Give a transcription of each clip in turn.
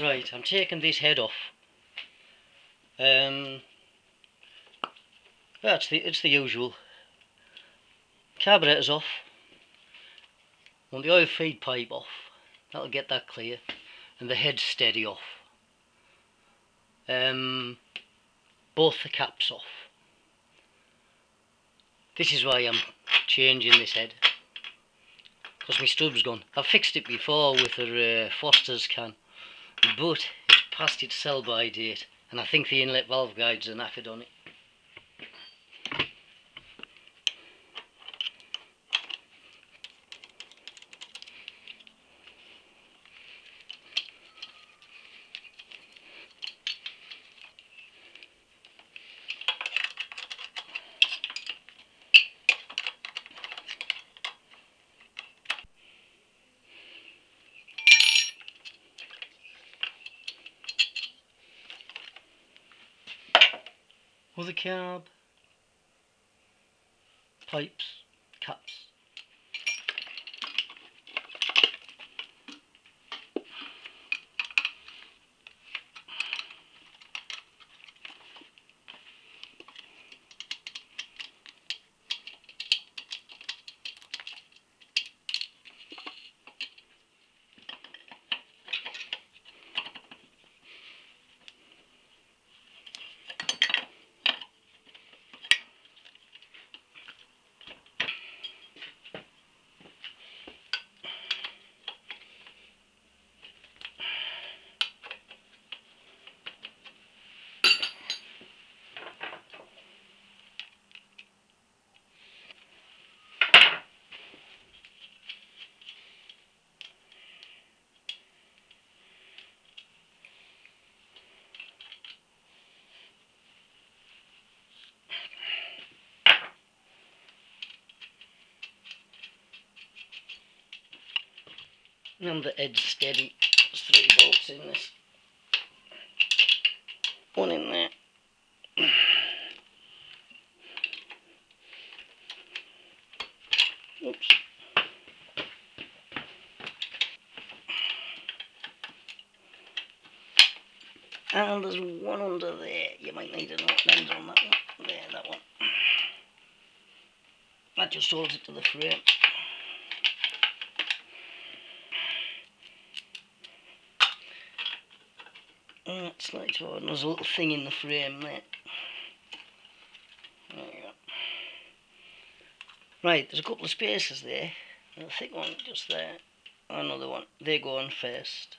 Right, I'm taking this head off. It's the usual. Carburetor's off. Want the oil feed pipe off. That'll get that clear. And the head steady off. Both the caps off. This is why I'm changing this head, because my stub's gone. I've fixed it before with a Foster's can, but it's past its sell-by date, and I think the inlet valve guides are knackered on it. Other carb, pipes, caps. And the head's steady. There's 3 bolts in this. One in there. Oops. And there's one under there. You might need an lens on that one. There, that one. That just holds it to the frame. That's like so. There's a little thing in the frame there. There you go. Right, there's a couple of spaces there. A thick one just there. Another one. They go on first.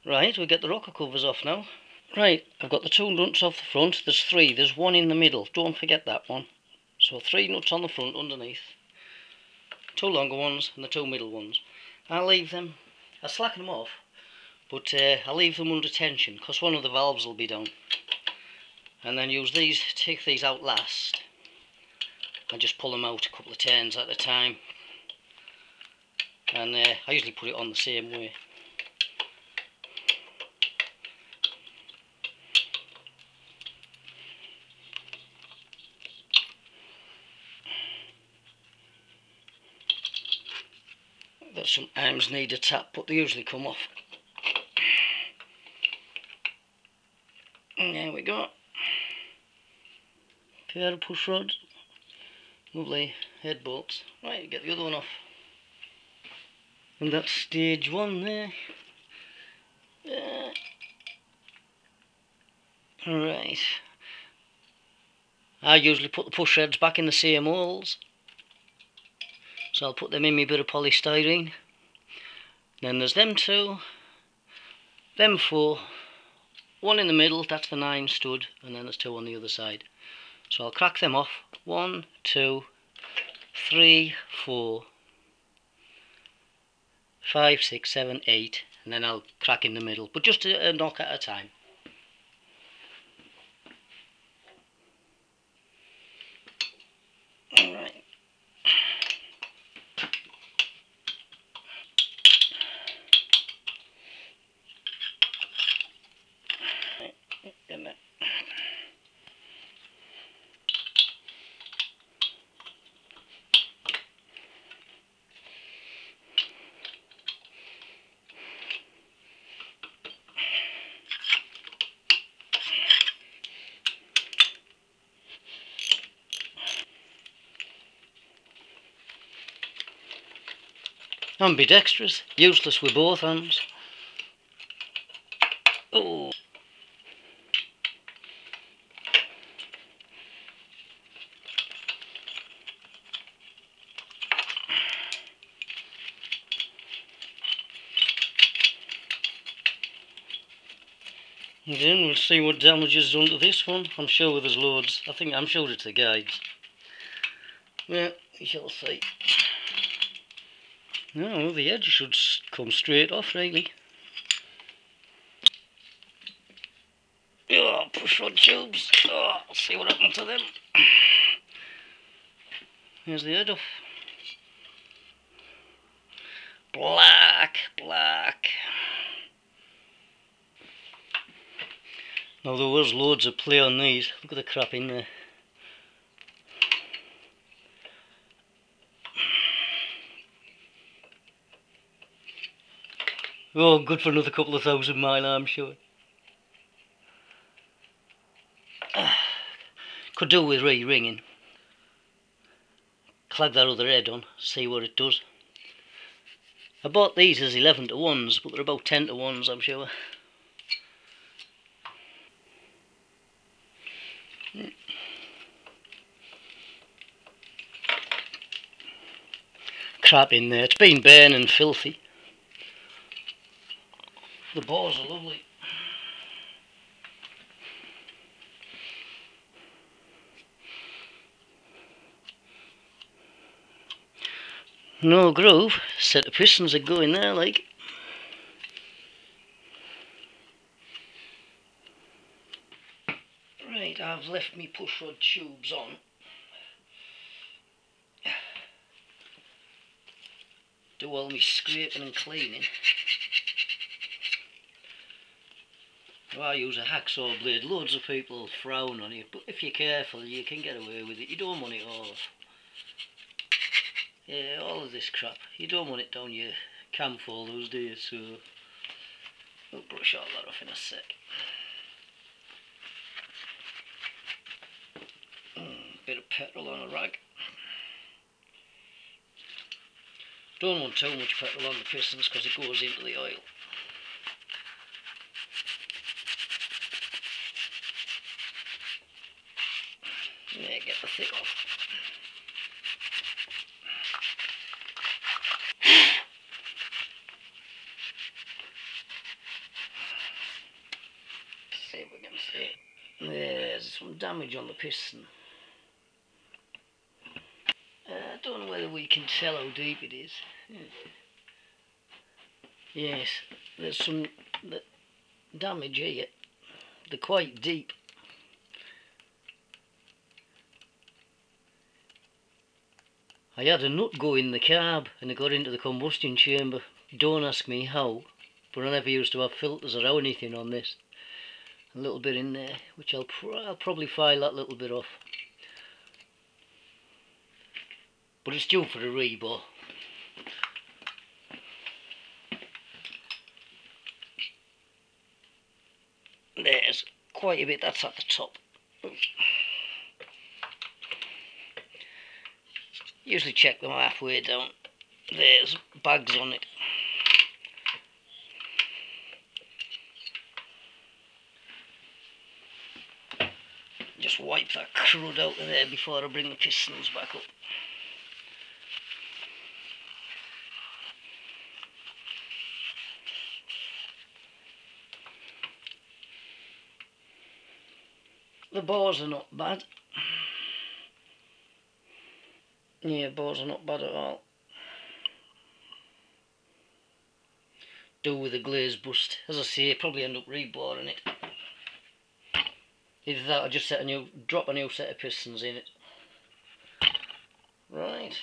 Right, we'll get the rocker covers off now. Right, I've got the 2 nuts off the front. There's 3. There's one in the middle. Don't forget that one. So 3 nuts on the front underneath. 2 longer ones and the 2 middle ones. I'll leave them. I'll slacken them off, but I'll leave them under tension because one of the valves will be down. And then use these, take these out last, and just pull them out a couple of turns at a time. And I usually put it on the same way. That sometimes need a tap, but they usually come off. And there we go. Pair of push rods. Lovely head bolts. Right, get the other one off. And that's stage 1 there. Right. I usually put the push rods back in the same holes. So I'll put them in my bit of polystyrene. Then there's them 2, them 4, one in the middle, that's the 9 stud, and then there's 2 on the other side. So I'll crack them off. 1, 2, 3, 4, 5, 6, 7, 8, and then I'll crack in the middle, but just a knock at a time. Alright. Ambidextrous, useless with both hands. Oh. And then we'll see what damage is done to this one. I'm sure there's loads. I'm sure it's the guides. Yeah, we shall see. No, the edge should come straight off, really. Oh, push rod tubes. Oh, I'll see what happened to them. Here's the head off. Black, black. Now there was loads of play on these. Look at the crap in there. Oh, good for another couple of 1,000 mile, I'm sure. Could do with re-ringing. Clag that other head on, see what it does. I bought these as 11 to 1s, but they're about 10 to 1s, I'm sure. Crap in there, it's been burning and filthy. The bores are lovely. No groove, set of pistons that go in there like. Right, I've left me push rod tubes on. Do all my scraping and cleaning. I use a hacksaw blade. Loads of people frown on it, but if you're careful you can get away with it. You don't want it off. Yeah, all of this crap. You don't want it down your cam folders, do you? So I'll brush all that off in a sec. Bit of petrol on a rag. Don't want too much petrol on the pistons because it goes into the oil. Yeah, get the thick off. See if we can see. There's some damage on the piston. I don't know whether we can tell how deep it is. Yes, there's some damage here. They're quite deep. I had a nut go in the carb and it got into the combustion chamber. Don't ask me how, but I never used to have filters or anything on this. A little bit in there, which I'll probably file that little bit off. But it's due for a rebar. There's quite a bit that's at the top. Usually check them halfway down. There's bags on it. Just wipe that crud out of there before I bring the pistons back up. The bores are not bad. Yeah, bores are not bad at all. Do with a glaze bust. As I say, probably end up reboring it. Either that or just drop a new set of pistons in it. Right.